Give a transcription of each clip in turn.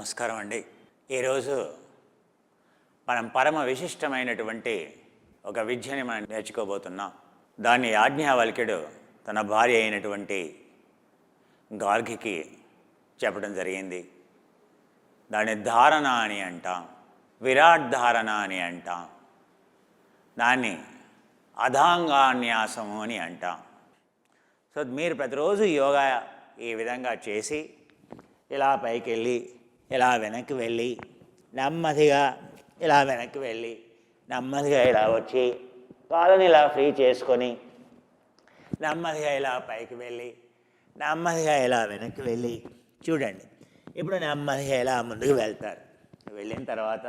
నమస్కారం అండి. ఈరోజు మనం పరమ విశిష్టమైనటువంటి ఒక విద్యని మనం నేర్చుకోబోతున్నాం. దాన్ని యాజ్ఞవల్క్యుడు తన భార్య అయినటువంటి గార్గికి చెప్పడం జరిగింది. దాన్ని ధారణ అని అంటాం, విరాట్ ధారణ అని అంటాం, దాన్ని అధాంగాన్యాసము అని అంటాం. సో మీరు ప్రతిరోజు యోగా ఈ విధంగా చేసి ఇలా పైకి వెళ్ళి ఇలా వెనక్కి వెళ్ళి నెమ్మదిగా ఇలా వెనక్కి వెళ్ళి నెమ్మదిగా ఇలా వచ్చి కాళ్ళని ఇలా ఫ్రీ చేసుకొని నెమ్మదిగా ఇలా పైకి వెళ్ళి నెమ్మదిగా ఇలా వెనక్కి వెళ్ళి చూడండి. ఇప్పుడు నెమ్మదిగా ఇలా ముందుకు వెళ్తారు. వెళ్ళిన తర్వాత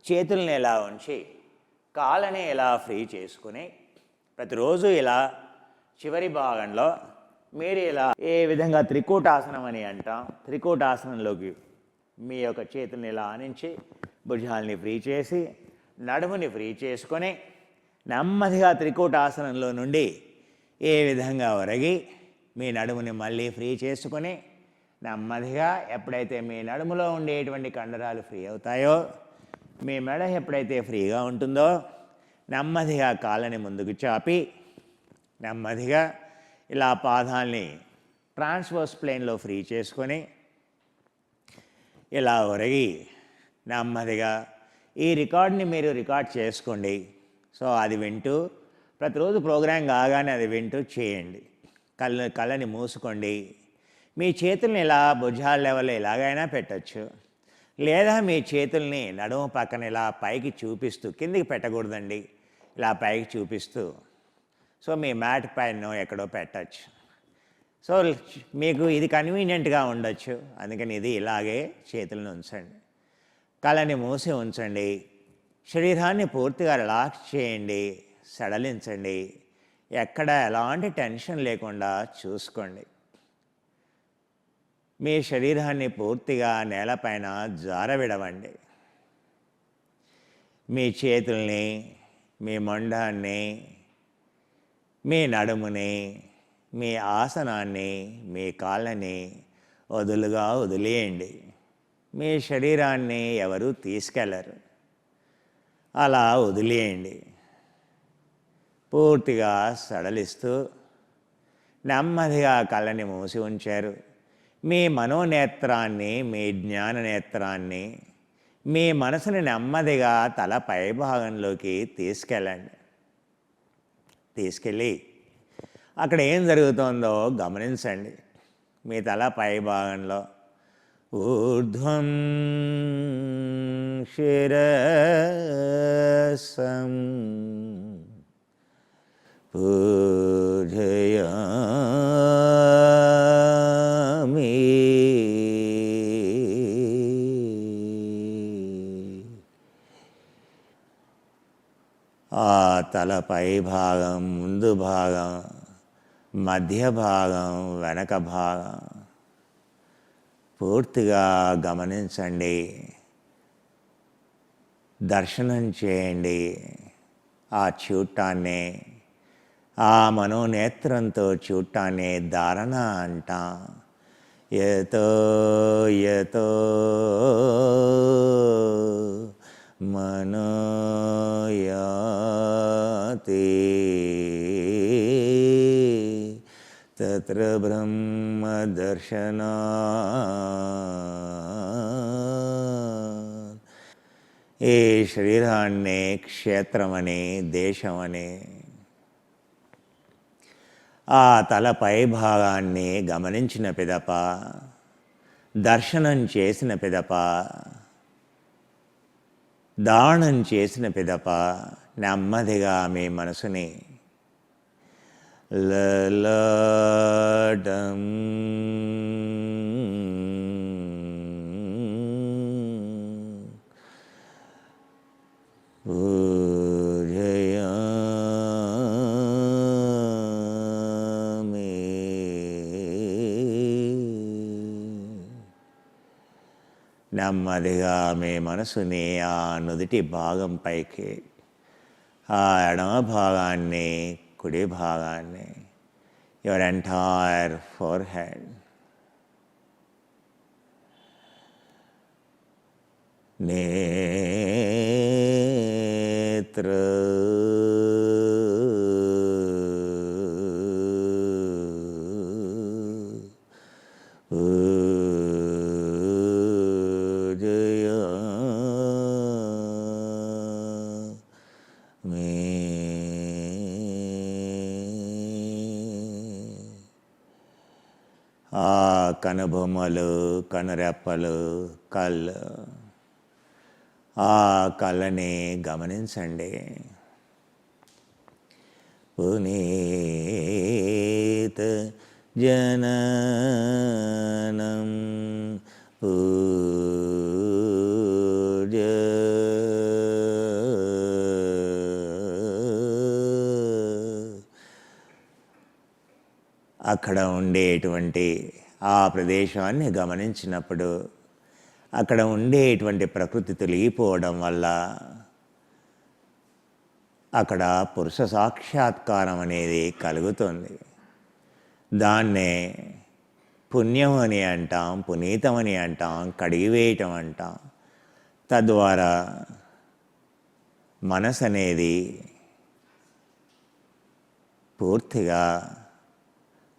చేతుల్ని ఇలా ఉంచి కాళ్ళని ఇలా ఫ్రీ చేసుకుని ప్రతిరోజు ఇలా చివరి భాగంలో మీరు ఇలా ఏ విధంగా త్రికూటాసనం అని అంటాం, త్రికూటాసనంలోకి మీ యొక్క చేతుల్ని ఇలా ఆనించి భుజాల్ని ఫ్రీ చేసి నడుముని ఫ్రీ చేసుకొని నెమ్మదిగా త్రికూటాసనంలో నుండి ఏ విధంగా ఒరగి మీ నడుముని మళ్ళీ ఫ్రీ చేసుకొని నెమ్మదిగా ఎప్పుడైతే మీ నడుములో ఉండేటువంటి కండరాలు ఫ్రీ అవుతాయో, మీ మెడ ఎప్పుడైతే ఫ్రీగా ఉంటుందో నెమ్మదిగా కాళ్ళని ముందుకు చాపి నెమ్మదిగా ఇలా పాదాల్ని ట్రాన్స్వర్స్ ప్లేన్లో ఫ్రీ చేసుకొని ఇలా ఒరగి నెమ్మదిగా ఈ రికార్డ్ని మీరు రికార్డ్ చేసుకోండి. సో అది వింటూ ప్రతిరోజు ప్రోగ్రాం కాగానే అది వింటూ చేయండి. కళ్ళని మూసుకోండి. మీ చేతుల్ని ఇలా భుజాల లెవెల్లో ఎలాగైనా పెట్టచ్చు, లేదా మీ చేతుల్ని నడుము పక్కన ఇలా పైకి చూపిస్తూ, కిందికి పెట్టకూడదండి, ఇలా పైకి చూపిస్తూ సో మీ మ్యాట్ పైన ఎక్కడో పెట్టచ్చు. సో మీకు ఇది కన్వీనియంట్గా ఉండొచ్చు, అందుకని ఇది ఇలాగే చేతులను ఉంచండి. కళ్ళని మూసి ఉంచండి. శరీరాన్ని పూర్తిగా రిలాక్స్ చేయండి, సడలించండి. ఎక్కడ ఎలాంటి టెన్షన్ లేకుండా చూసుకోండి. మీ శరీరాన్ని పూర్తిగా నేలపైన జారవిడవండి. మీ చేతుల్ని, మీ మొండాన్ని, మీ నడుముని, మీ ఆసనాన్ని, మీ కాళ్ళని వదులుగా వదిలేయండి. మీ శరీరాన్ని ఎవరు తీసుకెళ్ళరు, అలా వదిలేయండి. పూర్తిగా సడలిస్తూ నెమ్మదిగా కళ్ళని మూసి ఉంచారు. మీ మనోనేత్రాన్ని, మీ జ్ఞాననేత్రాన్ని, మీ మనసుని నెమ్మదిగా తల పైభాగంలోకి తీసుకెళ్ళండి. తీసుకెళ్ళి అక్కడ ఏం జరుగుతుందో గమనించండి. మీ తల పై భాగంలో ఊర్ధ్వం శిరసం పూజయామి. ఆ తలపై భాగం, ముందు భాగం, మధ్య భాగం, వెనక భాగం పూర్తిగా గమనించండి. దర్శనం చేయండి. ఆ చూడటాన్ని, ఆ మనోనేత్రంతో చూడటాన్ని ధారణ అంటాం. యతో యతో మనోయాతి తత్ర బ్రహ్మ దర్శనా. ఈ శరీరాన్ని క్షేత్రమని, దేశమని, ఆ తలపై భాగాన్ని గమనించిన పిదప, దర్శనం చేసిన పిదప, దానం చేసిన పిదప నెమ్మదిగా మీ మనసుని లలాటం పూజయామి. నెమ్మదిగా మీ మనసుని ఆ నుదిటి భాగం పైకి, ఆ ఎడమ భాగాన్ని, కుడి భాగాన్ని, your entire forehead, నేత్ర కనుబొమ్మలు, కనురెప్పలు, కళ్ళు, ఆ కళ్ళని గమనించండి. పునీత జననం పూజ అక్కడ ఉండేటువంటి ఆ ప్రదేశాన్ని గమనించినప్పుడు అక్కడ ఉండేటువంటి ప్రకృతి తొలగిపోవడం వల్ల అక్కడ పురుష సాక్షాత్కారం అనేది కలుగుతుంది. దాన్నే పుణ్యం అని అంటాం, పునీతం అని అంటాం, కడిగివేయటం అంటాం. తద్వారా మనసు అనేది పూర్తిగా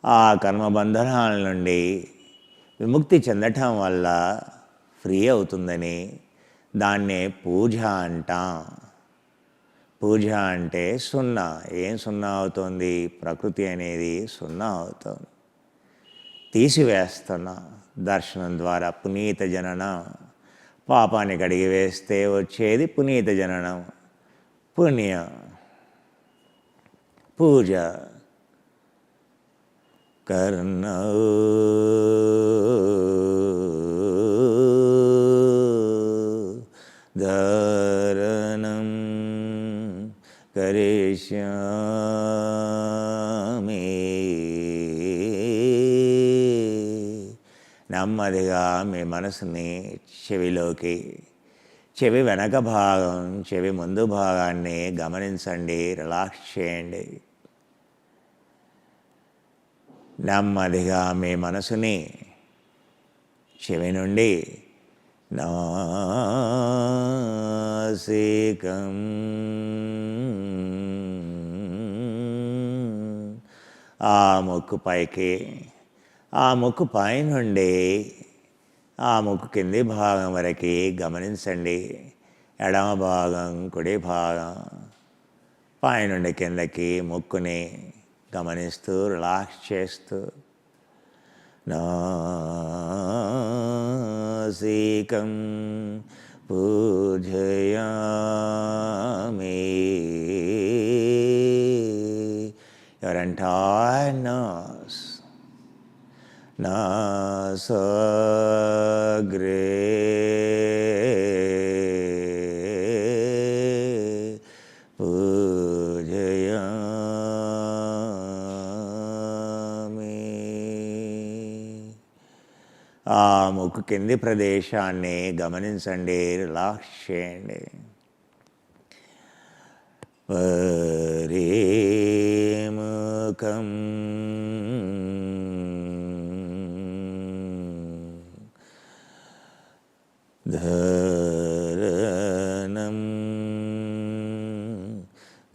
ఆ కర్మబంధనాల నుండి విముక్తి చెందటం వల్ల ఫ్రీ అవుతుందని దాన్నే పూజ అంటాం. పూజ అంటే సున్నా. ఏం సున్నా అవుతుంది? ప్రకృతి అనేది సున్నా అవుతుంది. తీసివేస్తున్నా దర్శనం ద్వారా. పునీత జననం, పాపాన్ని కడిగి వేస్తే వచ్చేది పునీత జననం, పుణ్యం. పూజ కర్ణౌ ధారణం కరిష్యామి. నెమ్మదిగా మీ మనసుని చెవిలోకి, చెవి వెనక భాగం, చెవి ముందు భాగాన్ని గమనించండి. రిలాక్స్ చేయండి. నెమ్మదిగా మీ మనసుని చెవి నుండి నాసికం, ఆ ముక్కు పైకి, ఆ ముక్కు పై నుండి ఆ ముక్కు కింది భాగం వరకు గమనించండి. ఎడమ భాగం, కుడి భాగం, పై నుండి కిందకి ముక్కుని గమనిస్తూ రిలాక్స్ చేస్తూ నాసికం పూజయామి. your entire nose, nasagre ఆ ముక్కు కింది ప్రదేశాన్ని గమనించండి. రిలాక్స్ చేయండి. వరేముఖం ధారణం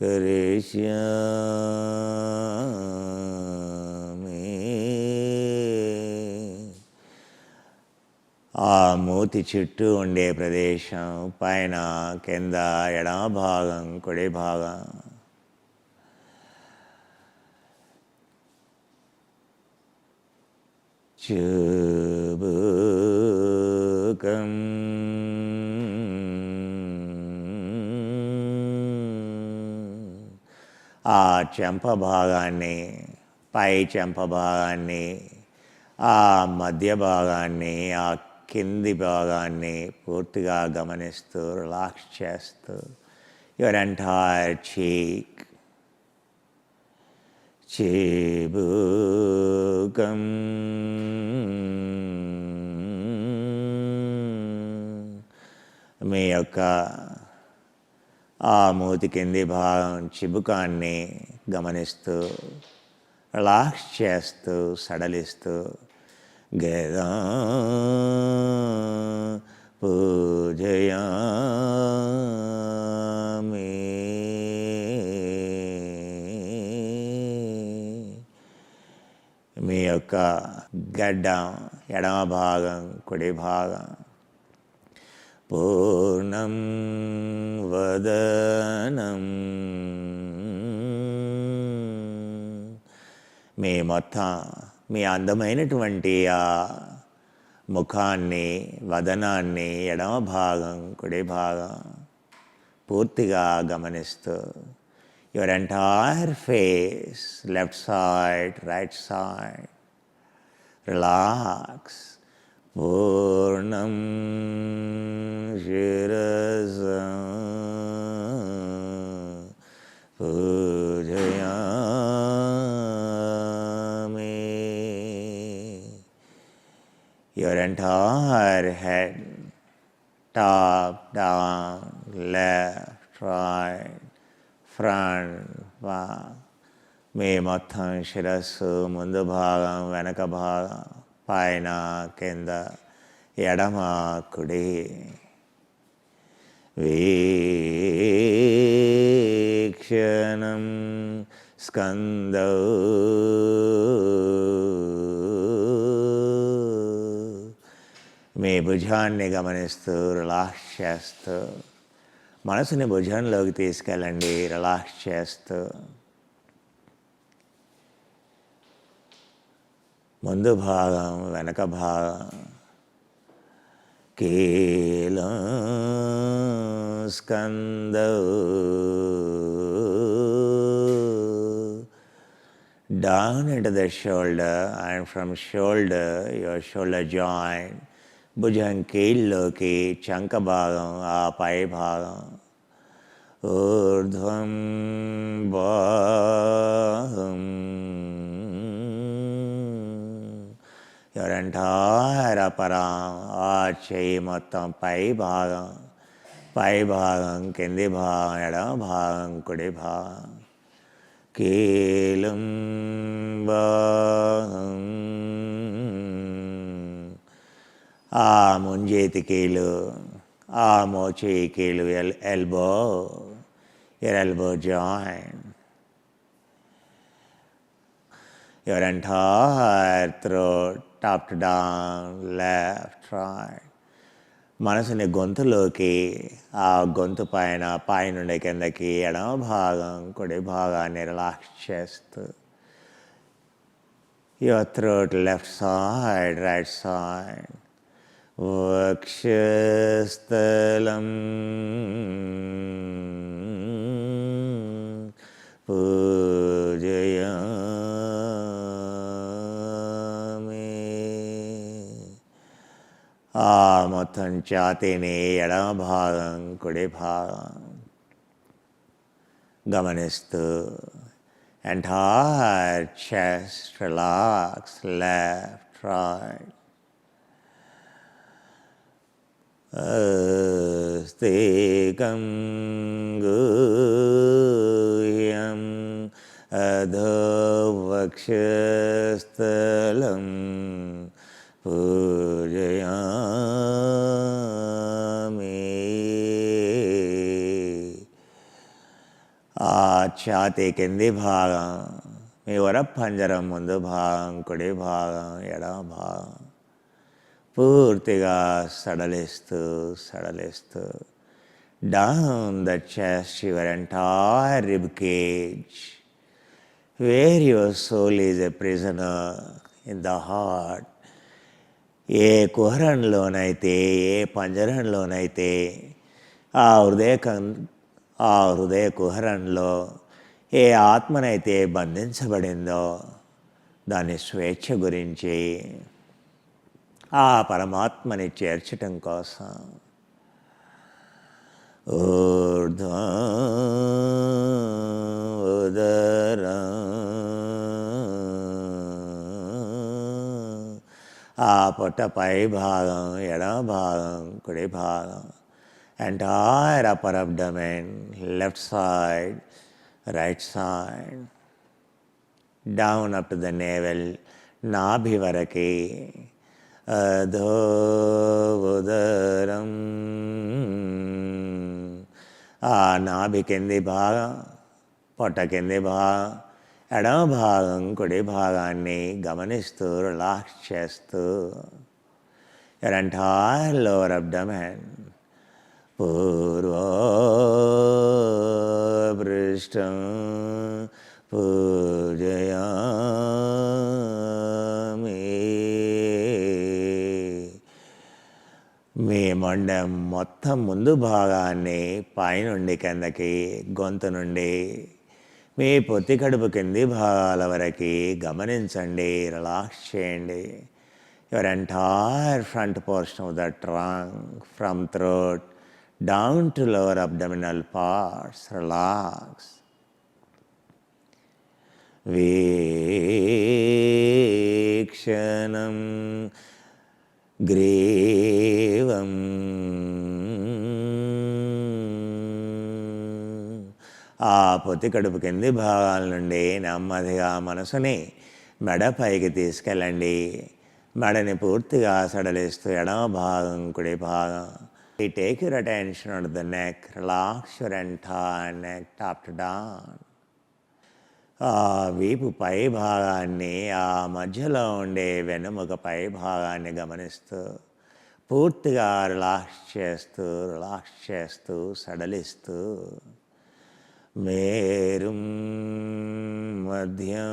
కరిష్యామి. ఆ మూతి చుట్టూ ఉండే ప్రదేశం, పైన, కింద, ఎడమ భాగం, కుడి భాగం, చూబుకం, ఆ చెంప భాగాన్ని, పై చెంప భాగాన్ని, ఆ మధ్య భాగాన్ని, ఆ కింది భాగాన్ని పూర్తిగా గమనిస్తూ రిలాక్స్ చేస్తూ యువర్ ఎంటైర్ చీక్, చేబుకం, మీ యొక్క ఆ మూతి కింది భాగం చిబుకాన్ని గమనిస్తూ రిలాక్స్ చేస్తూ సడలిస్తూ గదా పూజయామి. మీ యొక్క గడ్డం ఎడమ భాగం, కుడి భాగం. పూర్ణం వదనం. మీ మొత్తం మీ అందమైనటువంటి ఆ ముఖాన్ని, వదనాన్ని ఎడమ భాగం, కుడి భాగం పూర్తిగా గమనిస్తూ your entire face, left side, right side, relax. Purnam Shirasa Pujayami. Your entire head, top, down, left, right, front, మీ మొత్తం శిరస్సు, ముందు భాగం, వెనక భాగం, పైన, కింద, ఎడమ, కుడి. వీక్షణం స్కందౌ మీ భుజాన్ని గమనిస్తూ రిలాక్స్ చేస్తూ మనసుని భుజంలోకి తీసుకెళ్ళండి, రిలాక్స్ చేస్తూ. ముందు భాగం, వెనక భాగం. కీలం స్కందౌ down into the shoulder, and from shoulder, your shoulder joint, భుజం కీళ్ళలోకి, చంక భాగం, ఆ పై భాగం. ఊర్ధ్వం బాహం. your entire ఆ చెయ్యి మొత్తం పై భాగం, పై భాగం, కింది భాగం, ఎడమ భాగం, కుడి భాగం. కీలం బాహం. ఆ ముంజేతి కీలు, ఆ మోచేయి కీలు, elbow, your elbow joint, your entire throat, top to down, left, right. మనసుని గొంతులోకి, ఆ గొంతు పైన, పైనుండి కిందకి, ఎడమ భాగం, కుడి భాగాన్ని రిలాక్స్ చేస్తూ. your throat, left side, right side. వక్షస్థలం పూజయామి. ఆ మొత్తం ఛాతీని, ఎడమ భాగం, కుడి భాగం గమనిస్తూ entire chest relax, left, right. अस्तिकं गुह्यं अधोवक्षस्थलं పూజయామి. ఆ ఛాతీ కింది భాగం, మీ వరపంజరం ముందు భాగం, కుడి భాగం, ఎడమ భాగం పూర్తిగా సడలిస్తూ సడలిస్తూ. down the chest, your entire rib cage, where your soul is a prisoner in the heart. ఏ కుహరంలోనైతే, ఏ పంజరంలోనైతే ఆ హృదయ కుహరంలో ఏ ఆత్మనైతే బంధించబడిందో దాని స్వేచ్ఛ గురించి, ఆ పరమాత్మని చేర్చటం కోసం ఊర్ధ్వోదరం, ఆ పొట్ట పై భాగం, ఎడమ భాగం, కుడి భాగం, entire upper abdomen, left side, right side, down up to the navel, నాభి వరకి. అధో ఉదరం, ఆ నాభి కింది భాగం, పొట్ట కింది భాగం, ఎడమ భాగం, కుడి భాగాన్ని గమనిస్తూ రిలాక్స్ చేస్తూ your entire lower abdomen, పూర్వపృష్టం పూజయామి. మీ మొండెం మొత్తం ముందు భాగాన్ని పైనుండి కిందకి, గొంతు నుండి మీ పొత్తి కడుపు కింది భాగాల వరకు గమనించండి, రిలాక్స్ చేయండి. Your entire front portion of the trunk, from throat down to lower abdominal parts, relax. Vikshanam గ్రీవం ఆ పొత్తి కడుపు కింది భాగాల నుండి నెమ్మదిగా మనసుని మెడ పైకి తీసుకెళ్ళండి. మెడని పూర్తిగా సడలిస్తూ ఎడమ భాగం, కుడి భాగం. Take your attention on the neck, relax your entire neck top to down. ఆ వీపు పై భాగాన్ని, ఆ మధ్యలో ఉండే వెనుముక పై భాగాన్ని గమనిస్తూ పూర్తిగా రిలాక్స్ చేస్తూ సడలిస్తూ మేరుం మధ్యం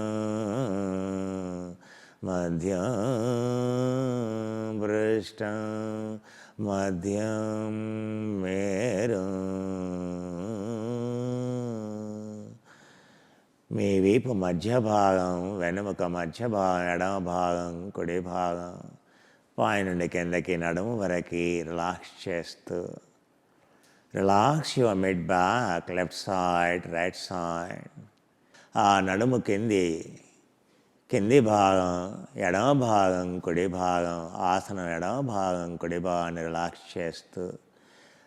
పృష్టం మధ్యం మేరుం. మీ వీపు మధ్య భాగం, వెనుముక మధ్య భాగం, ఎడమ భాగం, కుడి భాగం, పై నుండి కిందకి నడుము వరకు రిలాక్స్ చేస్తూ relax your mid back, left side, right side. ఆ నడుము కింది భాగం, ఎడమ భాగం, కుడి భాగం, ఆసనం ఎడమ భాగం, కుడి భాగాన్ని రిలాక్స్ చేస్తూ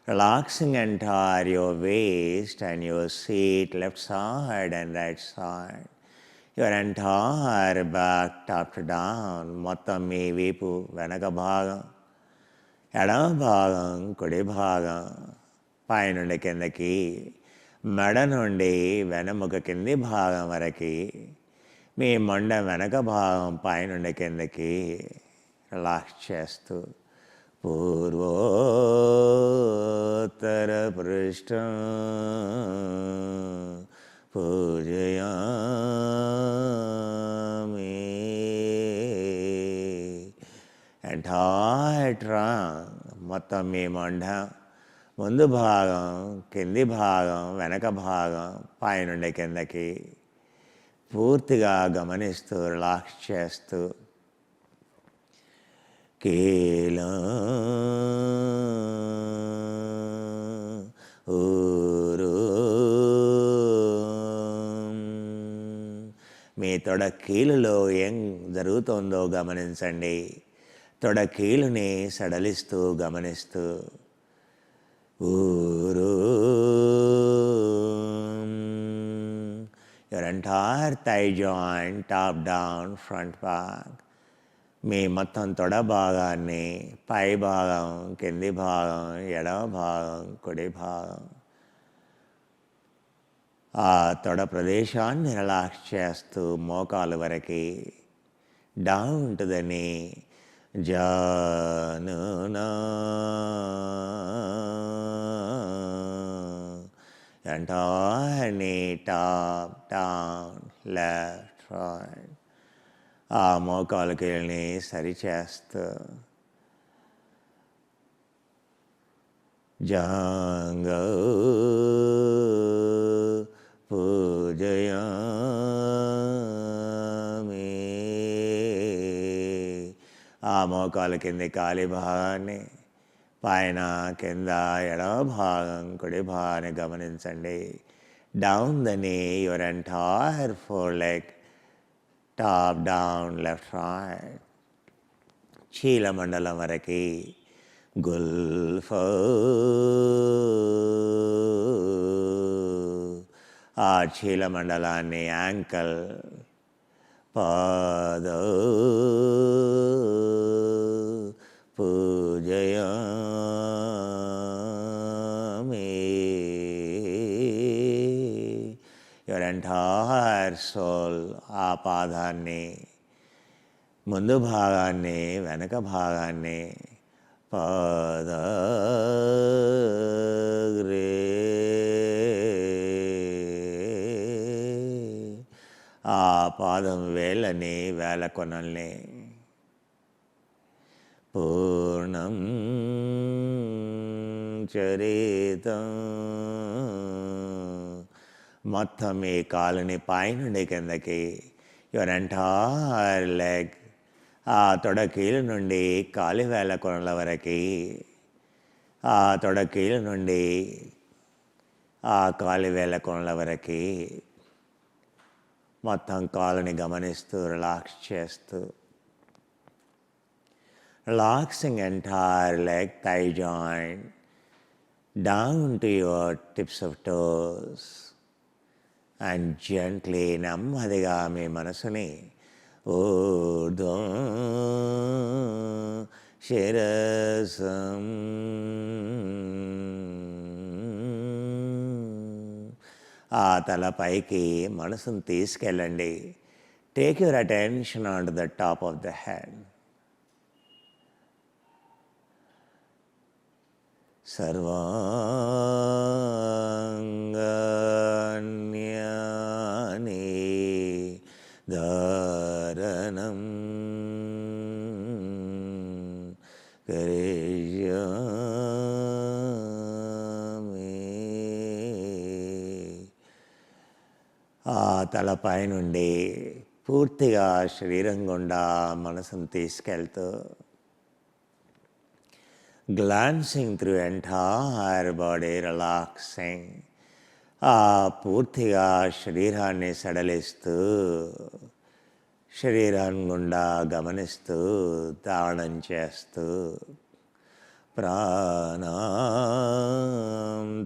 relaxing entire your waist and your seat, left side and right side, your entire back top to down. మొత్తం మీ వీపు వెనక భాగం, ఎడమ భాగం, కుడి భాగం, పైనుండి కిందకి, మెడ నుండి వెనముక కింది భాగం వరకు, మీ మొండ వెనక భాగం పైనుండి కిందకి రిలాక్స్ చేస్తూ పూర్వోత్తరపృష్టం పూజయామి. ఎంటైర్ ట్రంక్, మొత్తం మీ మొండం ముందు భాగం, కింది భాగం, వెనక భాగం, పైనుండి కిందకి పూర్తిగా గమనిస్తూ రిలాక్స్ చేస్తూ కీలం మీ తొడ కీలులో ఏం జరుగుతుందో గమనించండి. తొడ కీలుని సడలిస్తూ గమనిస్తూ your entire thigh joint, top down, front back. మీ మొత్తం తొడ భాగాన్ని, పై భాగం, కింది భాగం, ఎడమ భాగం, కుడి భాగం, ఆ తొడ ప్రదేశాన్ని రిలాక్స్ చేస్తూ మోకాలు వరకు డౌన్ టు ద నీ. జానునా entire knee, top, down, left, right. ఆ మోకాలు కీళ్ళని సరిచేస్తూ జాంగో పూజయామి. ఆ మోకాలు కింది కాలి భాగాన్ని, పైన కింద ఎడమ భాగం, కుడి భాగాన్ని గమనించండి. Down the knee, your entire foreleg, top down, left right. చీలమండలం వరకు గుల్ఫో, ఆ చీలమండలాన్ని యాంకల్, పాదో, పూజయామి. యువర్ ఎంటైర్ సోల్, ఆ పాదాన్ని, ముందు భాగాన్ని, వెనక భాగాన్ని, పాదాగ్రే ఆ పాదం వేళ్ళని, వేల కొనల్ని, పూర్ణం చరితం, మొత్తం ఈ కాలుని పైనుండి కిందకి, యువర్ ఎంటైర్ లెగ్, ఆ తొడకీలు నుండి కాలి వేల కొనల వరకు, ఆ తొడకీలు నుండి ఆ కాలి వేల కొనల వరకు మొత్తం కాలుని గమనిస్తూ రిలాక్స్ చేస్తూ, relaxing entire leg, thigh joint, down to your tips of toes, and gently, నెమ్మదిగా మీ మనసుని ఊర్ధ్వం శిరసం, ఆ తలపైకి మనసును తీసుకెళ్ళండి. Take your attention on to the top of the head. సర్వాంగాన్యాని ధారణం కరిష్యామి. ఆ తలపై నుండి పూర్తిగా శరీరం గుండా మనసును తీసుకెళ్తూ, glancing through entire body, relaxing, ఆ పూర్తిగా శరీరాన్ని సడలిస్తూ, శరీరాన్ని గుండా గమనిస్తూ, ధారణం చేస్తూ, ప్రాణాం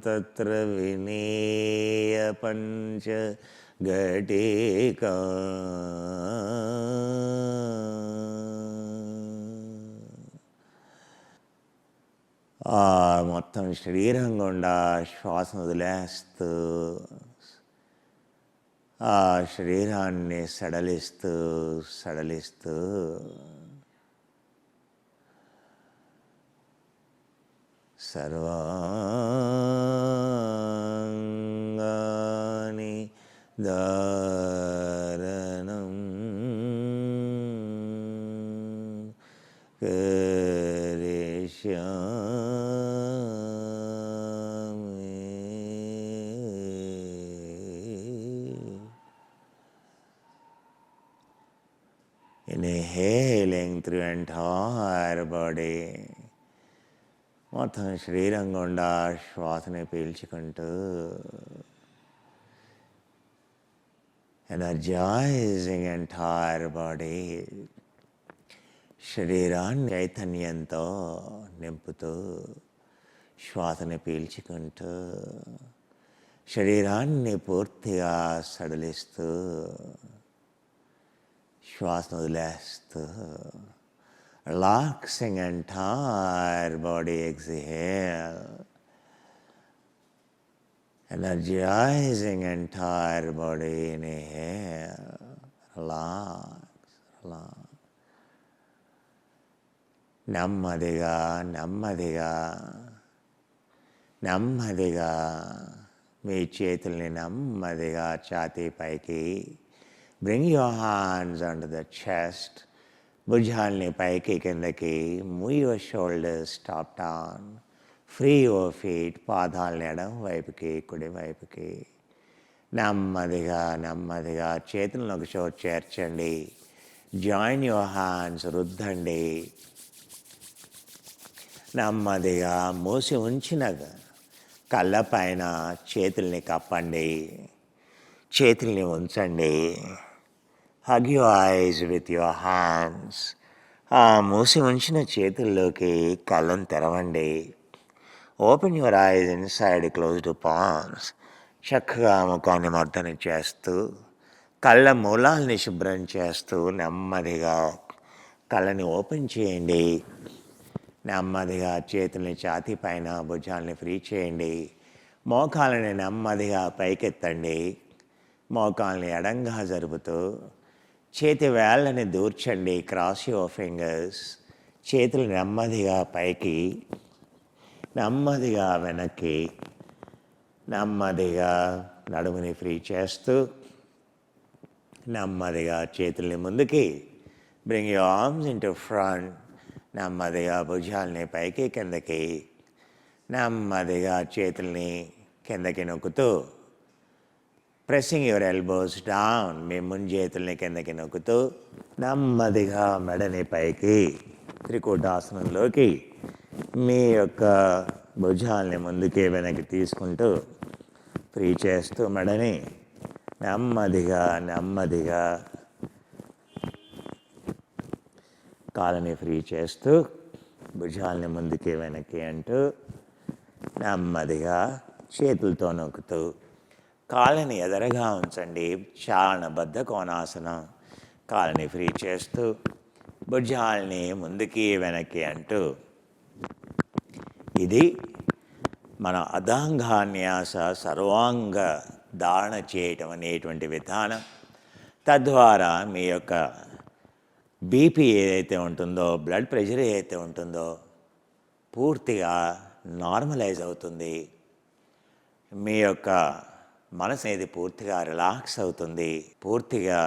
తత్ర వినీయ పంచ ఘటికా మొత్తం శరీరం గుండా శ్వాసను వదిలేస్తూ, ఆ శరీరాన్ని సడలిస్తూ సడలిస్తూ సర్వాంగాని ధారణం కరిష్యామి. Inhaling through entire body, మొత్తం శరీరం గుండా శ్వాసని పీల్చుకుంటూ, ఎనర్జైజింగ్ ఎంటైర్ బాడీ, శరీరాన్ని చైతన్యంతో నింపుతూ, శ్వాసని పీల్చుకుంటూ, శరీరాన్ని పూర్తిగా సడలిస్తూ, శ్వాసను వదిలేస్తూ, relaxing entire body, exhale, energizing entire body, inhale, relax, relax. నెమ్మదిగా నెమ్మదిగా నెమ్మదిగా మీ చేతుల్ని నెమ్మదిగా ఛాతీ పైకి, bring your hands under the chest, భుజాల్ని పైకి కిందకి, move your shoulders top down, free your feet, పాదాలని ఎడం వైపుకి కుడి వైపుకి, నెమ్మదిగా నెమ్మదిగా చేతులను ఒక చోటు చేర్చండి. జాయిన్ యువర్ హ్యాండ్స్, రుద్దండి. నెమ్మదిగా మూసి ఉంచిన కళ్ళ పైన చేతుల్ని కప్పండి, చేతుల్ని ఉంచండి. Hug your eyes with your hands. ఆ మూసి ఉంచిన చేతుల్లోకి కళ్ళను తెరవండి. Open your eyes inside closed palms. చక్కగా ముఖాన్ని మర్దన చేస్తూ, కళ్ళ మూలాల్ని శుభ్రం చేస్తూ నెమ్మదిగా కళ్ళని ఓపెన్ చేయండి. నెమ్మదిగా చేతుల్ని ఛాతీ పైన భుజాలని ఫ్రీ చేయండి. మోకాలని నెమ్మదిగా పైకెత్తండి. మోకాల్ని ఎడంగా జరుపుతూ చేతి వేళ్ళని దూర్చండి. Cross your fingers. చేతులు నెమ్మదిగా పైకి, నెమ్మదిగా వెనక్కి, నెమ్మదిగా నడుముని ఫ్రీ చేస్తూ నెమ్మదిగా చేతుల్ని ముందుకి. Bring your arms into front. నెమ్మదిగా భుజాల్ని పైకి కిందకి, నెమ్మదిగా చేతుల్ని కిందకి నొక్కుతూ ప్రెస్సింగ్ యువర్ ఎల్బోస్ డౌన్. మీ ముందు చేతుల్ని కిందకి నొక్కుతూ నెమ్మదిగా మెడని పైకి త్రికూటాసనంలోకి మీ యొక్క భుజాల్ని ముందుకి వెనక్కి తీసుకుంటూ ఫ్రీ చేస్తూ మెడని నెమ్మదిగా నెమ్మదిగా కాళ్ళని ఫ్రీ చేస్తూ భుజాల్ని ముందుకి వెనక్కి అంటూ నెమ్మదిగా చేతులతో నొక్కుతూ కాళ్ళని ఎదరగా ఉంచండి. చారణబద్ధ కోణాసనం. కాళ్ళని ఫ్రీ చేస్తూ భుజాల్ని ముందుకి వెనక్కి అంటూ ఇది మన అదాంగాన్యాస సర్వాంగ ధారణ చేయటం అనేటువంటి విధానం. తద్వారా మీ యొక్క బీపీ ఏదైతే ఉంటుందో, బ్లడ్ ప్రెషర్ ఏదైతే ఉంటుందో పూర్తిగా నార్మలైజ్ అవుతుంది. మీ యొక్క మనసు అనేది పూర్తిగా రిలాక్స్ అవుతుంది. పూర్తిగా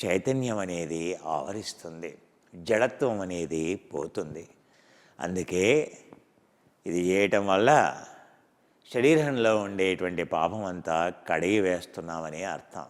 చైతన్యం అనేది ఆవరిస్తుంది. జడత్వం అనేది పోతుంది. అందుకే ఇది చేయటం వల్ల శరీరంలో ఉండేటువంటి పాపం అంతా కడిగి వేస్తున్నామని అర్థం.